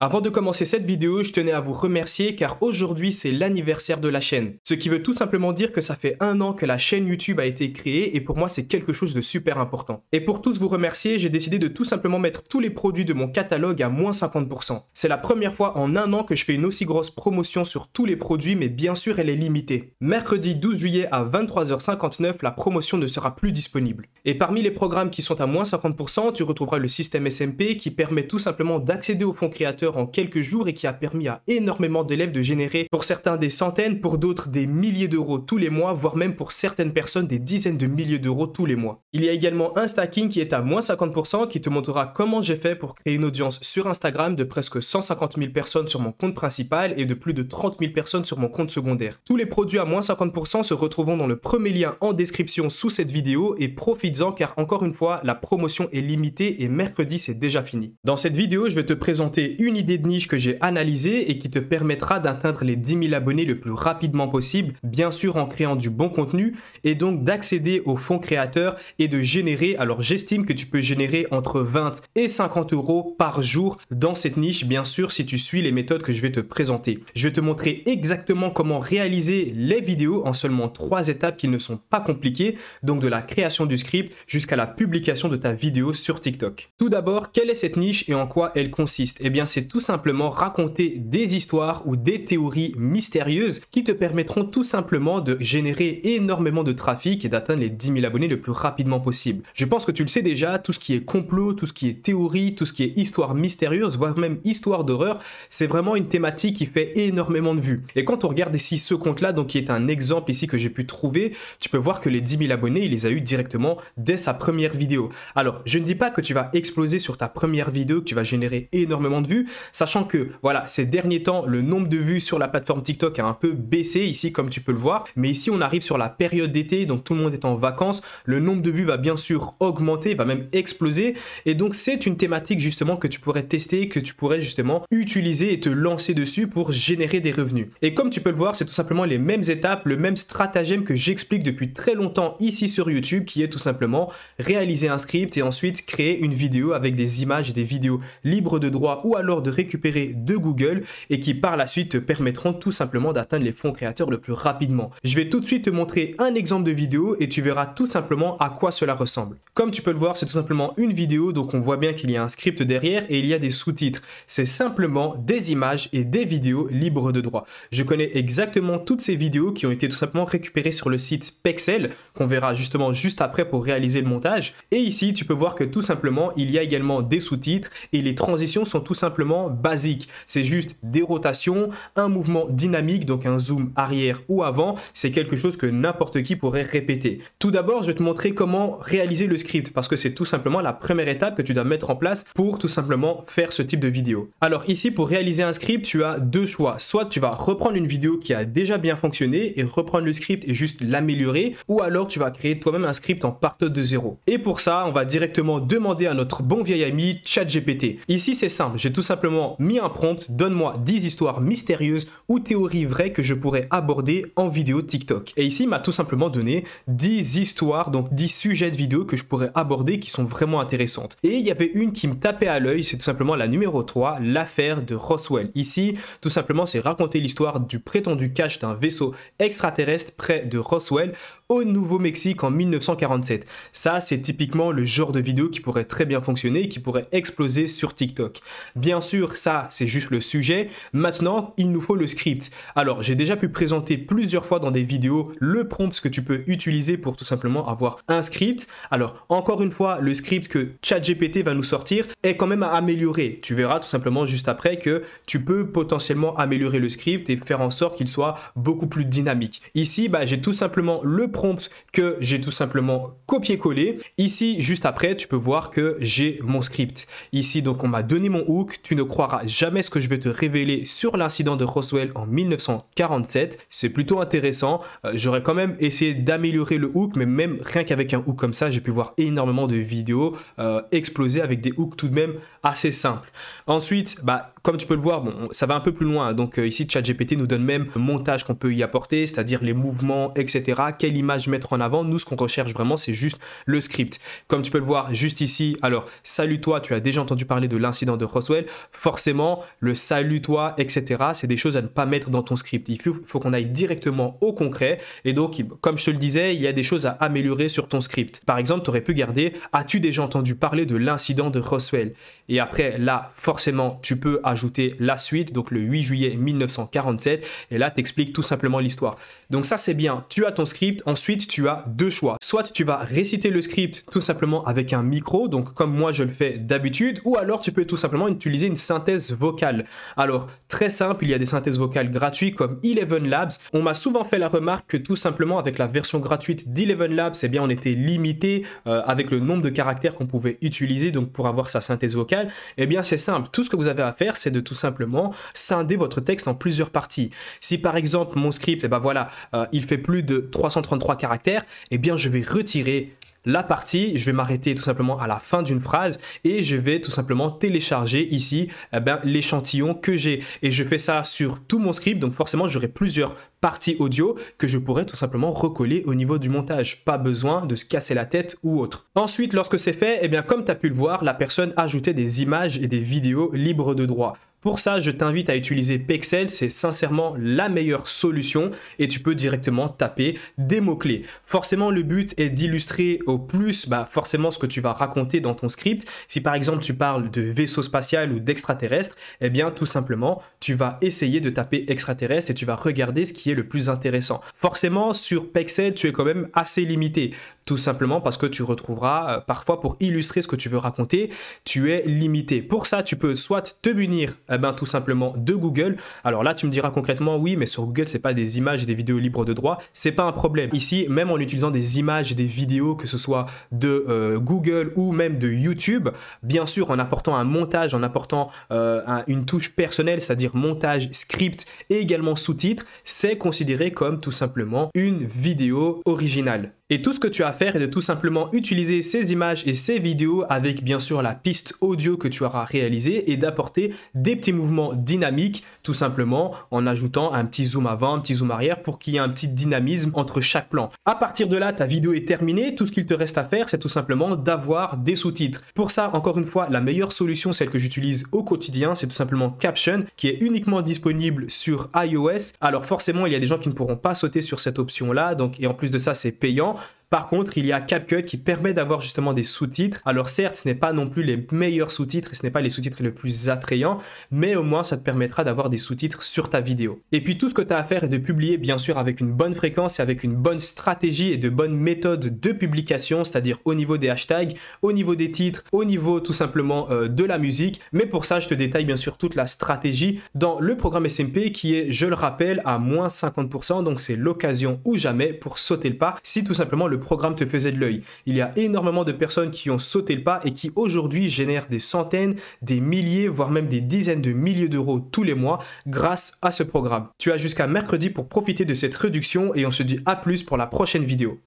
Avant de commencer cette vidéo, je tenais à vous remercier car aujourd'hui c'est l'anniversaire de la chaîne. Ce qui veut tout simplement dire que ça fait 1 an que la chaîne YouTube a été créée et pour moi c'est quelque chose de super important. Et pour tous vous remercier, j'ai décidé de tout simplement mettre tous les produits de mon catalogue à moins 50%. C'est la première fois en 1 an que je fais une aussi grosse promotion sur tous les produits, mais bien sûr elle est limitée. Mercredi 12 juillet à 23h59, la promotion ne sera plus disponible. Et parmi les programmes qui sont à moins 50%, tu retrouveras le système SMP qui permet tout simplement d'accéder au fonds créateur en quelques jours et qui a permis à énormément d'élèves de générer pour certains des centaines, pour d'autres des milliers d'euros tous les mois, voire même pour certaines personnes des dizaines de milliers d'euros tous les mois. Il y a également un stacking qui est à moins 50% qui te montrera comment j'ai fait pour créer une audience sur Instagram de presque 150 000 personnes sur mon compte principal et de plus de 30 000 personnes sur mon compte secondaire. Tous les produits à moins 50% se retrouveront dans le premier lien en description sous cette vidéo et profites-en car encore une fois la promotion est limitée et mercredi c'est déjà fini. Dans cette vidéo je vais te présenter une idée de niche que j'ai analysée et qui te permettra d'atteindre les 10 000 abonnés le plus rapidement possible, bien sûr en créant du bon contenu et donc d'accéder au fonds créateur et de générer, alors j'estime que tu peux générer entre 20 et 50 euros par jour dans cette niche, bien sûr si tu suis les méthodes que je vais te présenter. Je vais te montrer exactement comment réaliser les vidéos en seulement 3 étapes qui ne sont pas compliquées, donc de la création du script jusqu'à la publication de ta vidéo sur TikTok. Tout d'abord, quelle est cette niche et en quoi elle consiste? Eh bien c'est tout simplement raconter des histoires ou des théories mystérieuses qui te permettront tout simplement de générer énormément de trafic et d'atteindre les 10 000 abonnés le plus rapidement possible. Je pense que tu le sais déjà, tout ce qui est complot, tout ce qui est théorie, tout ce qui est histoire mystérieuse, voire même histoire d'horreur, c'est vraiment une thématique qui fait énormément de vues. Et quand on regarde ici ce compte-là, donc qui est un exemple ici que j'ai pu trouver, tu peux voir que les 10 000 abonnés, il les a eu directement dès sa première vidéo. Alors, je ne dis pas que tu vas exploser sur ta première vidéo, que tu vas générer énormément de vues, sachant que, voilà, ces derniers temps, le nombre de vues sur la plateforme TikTok a un peu baissé ici, comme tu peux le voir. Mais ici, on arrive sur la période d'été, donc tout le monde est en vacances. Le nombre de vues va bien sûr augmenter, va même exploser. Et donc, c'est une thématique justement que tu pourrais tester, que tu pourrais justement utiliser et te lancer dessus pour générer des revenus. Et comme tu peux le voir, c'est tout simplement les mêmes étapes, le même stratagème que j'explique depuis très longtemps ici sur YouTube, qui est tout simplement réaliser un script et ensuite créer une vidéo avec des images et des vidéos libres de droit ou alors de récupérer de Google et qui par la suite te permettront tout simplement d'atteindre les fonds créateurs le plus rapidement. Je vais tout de suite te montrer un exemple de vidéo et tu verras tout simplement à quoi cela ressemble. Comme tu peux le voir, c'est tout simplement une vidéo, donc on voit bien qu'il y a un script derrière et il y a des sous-titres. C'est simplement des images et des vidéos libres de droit. Je connais exactement toutes ces vidéos qui ont été tout simplement récupérées sur le site Pexel, qu'on verra justement juste après pour réaliser le montage. Et ici, tu peux voir que tout simplement, il y a également des sous-titres et les transitions sont tout simplement basiques. C'est juste des rotations, un mouvement dynamique, donc un zoom arrière ou avant. C'est quelque chose que n'importe qui pourrait répéter. Tout d'abord, je vais te montrer comment réaliser le script parce que c'est tout simplement la première étape que tu dois mettre en place pour tout simplement faire ce type de vidéo. Alors ici, pour réaliser un script, tu as deux choix. Soit tu vas reprendre une vidéo qui a déjà bien fonctionné et reprendre le script et juste l'améliorer, ou alors tu vas créer toi-même un script en partant de zéro. Et pour ça, on va directement demander à notre bon vieil ami ChatGPT. Ici, c'est simple. J'ai tout simplement mis un prompt, donne-moi 10 histoires mystérieuses ou théories vraies que je pourrais aborder en vidéo TikTok. Et ici, il m'a tout simplement donné 10 histoires, donc 10 sujets de vidéo que je pourrais aborder qui sont vraiment intéressantes. Et il y avait une qui me tapait à l'œil, c'est tout simplement la numéro 3, l'affaire de Roswell. Ici, tout simplement, c'est raconter l'histoire du prétendu cache d'un vaisseau extraterrestre près de Roswell au Nouveau-Mexique en 1947. Ça, c'est typiquement le genre de vidéo qui pourrait très bien fonctionner et qui pourrait exploser sur TikTok. Bien sûr, ça, c'est juste le sujet. Maintenant, il nous faut le script. Alors, j'ai déjà pu présenter plusieurs fois dans des vidéos le prompt que tu peux utiliser pour tout simplement avoir un script. Alors, encore une fois, le script que ChatGPT va nous sortir est quand même à améliorer. Tu verras tout simplement juste après que tu peux potentiellement améliorer le script et faire en sorte qu'il soit beaucoup plus dynamique. Ici, j'ai tout simplement le prompt que j'ai tout simplement copié-collé. Ici, juste après, tu peux voir que j'ai mon script. Ici, donc, on m'a donné mon hook. Tu ne croiras jamais ce que je vais te révéler sur l'incident de Roswell en 1947. C'est plutôt intéressant. J'aurais quand même essayé d'améliorer le hook, mais même rien qu'avec un hook comme ça, j'ai pu voir énormément de vidéos exploser avec des hooks tout de même assez simples. Ensuite, Comme tu peux le voir, bon, ça va un peu plus loin, hein. Donc ici ChatGPT nous donne même le montage qu'on peut y apporter, c'est-à-dire les mouvements, etc. Quelle image mettre en avant. Nous, ce qu'on recherche vraiment, c'est juste le script. Comme tu peux le voir juste ici, alors salut toi, tu as déjà entendu parler de l'incident de Roswell. Forcément, le salut toi, etc. c'est des choses à ne pas mettre dans ton script. Il faut qu'on aille directement au concret. Et donc, comme je te le disais, il y a des choses à améliorer sur ton script. Par exemple, tu aurais pu garder « As-tu déjà entendu parler de l'incident de Roswell ?» Et après, là, forcément, tu peux ajouter la suite, donc le 8 juillet 1947. Et là, tu expliques tout simplement l'histoire. Donc ça, c'est bien. Tu as ton script. Ensuite, tu as deux choix. Soit tu vas réciter le script tout simplement avec un micro, donc comme moi je le fais d'habitude, ou alors tu peux tout simplement utiliser une synthèse vocale. Alors, très simple, il y a des synthèses vocales gratuites comme Eleven Labs. On m'a souvent fait la remarque que tout simplement avec la version gratuite d'Eleven Labs, eh bien on était limité avec le nombre de caractères qu'on pouvait utiliser donc pour avoir sa synthèse vocale. Eh bien c'est simple, tout ce que vous avez à faire c'est de tout simplement scinder votre texte en plusieurs parties. Si par exemple mon script, eh ben voilà, il fait plus de 333 caractères, eh bien je vais retirer la partie, je vais m'arrêter tout simplement à la fin d'une phrase et je vais tout simplement télécharger ici l'échantillon que j'ai. Et je fais ça sur tout mon script, donc forcément j'aurai plusieurs parties audio que je pourrais tout simplement recoller au niveau du montage. Pas besoin de se casser la tête ou autre. Ensuite, lorsque c'est fait, eh bien comme tu as pu le voir, la personne ajoutait des images et des vidéos libres de droit. Pour ça, je t'invite à utiliser Pexels, c'est sincèrement la meilleure solution et tu peux directement taper des mots-clés. Forcément, le but est d'illustrer au plus forcément ce que tu vas raconter dans ton script. Si par exemple tu parles de vaisseau spatial ou d'extraterrestre, eh bien tout simplement, tu vas essayer de taper extraterrestre et tu vas regarder ce qui est le plus intéressant. Forcément, sur Pexels, tu es quand même assez limité. Tout simplement parce que tu retrouveras parfois pour illustrer ce que tu veux raconter, tu es limité. Pour ça, tu peux soit te munir tout simplement de Google. Alors là, tu me diras concrètement, oui, mais sur Google, c'est pas des images et des vidéos libres de droit. C'est pas un problème. Ici, même en utilisant des images et des vidéos, que ce soit de Google ou même de YouTube, bien sûr, en apportant un montage, en apportant une touche personnelle, c'est-à-dire montage, script et également sous-titres, c'est considéré comme tout simplement une vidéo originale. Et tout ce que tu as à faire est de tout simplement utiliser ces images et ces vidéos avec bien sûr la piste audio que tu auras réalisée et d'apporter des petits mouvements dynamiques tout simplement en ajoutant un petit zoom avant, un petit zoom arrière pour qu'il y ait un petit dynamisme entre chaque plan. À partir de là, ta vidéo est terminée. Tout ce qu'il te reste à faire, c'est tout simplement d'avoir des sous-titres. Pour ça, encore une fois, la meilleure solution, celle que j'utilise au quotidien, c'est tout simplement Caption qui est uniquement disponible sur iOS. Alors forcément, il y a des gens qui ne pourront pas sauter sur cette option-là. Et en plus de ça, c'est payant. Par contre, il y a CapCut qui permet d'avoir justement des sous-titres. Alors certes, ce n'est pas non plus les meilleurs sous-titres et ce n'est pas les sous-titres les plus attrayants, mais au moins ça te permettra d'avoir des sous-titres sur ta vidéo. Et puis tout ce que tu as à faire est de publier bien sûr avec une bonne fréquence et avec une bonne stratégie et de bonnes méthodes de publication, c'est-à-dire au niveau des hashtags, au niveau des titres, au niveau tout simplement de la musique. Mais pour ça, je te détaille bien sûr toute la stratégie dans le programme SMP qui est, je le rappelle, à moins 50%. Donc c'est l'occasion ou jamais pour sauter le pas si tout simplement le programme te faisait de l'œil. Il y a énormément de personnes qui ont sauté le pas et qui aujourd'hui génèrent des centaines, des milliers, voire même des dizaines de milliers d'euros tous les mois grâce à ce programme. Tu as jusqu'à mercredi pour profiter de cette réduction et on se dit à plus pour la prochaine vidéo.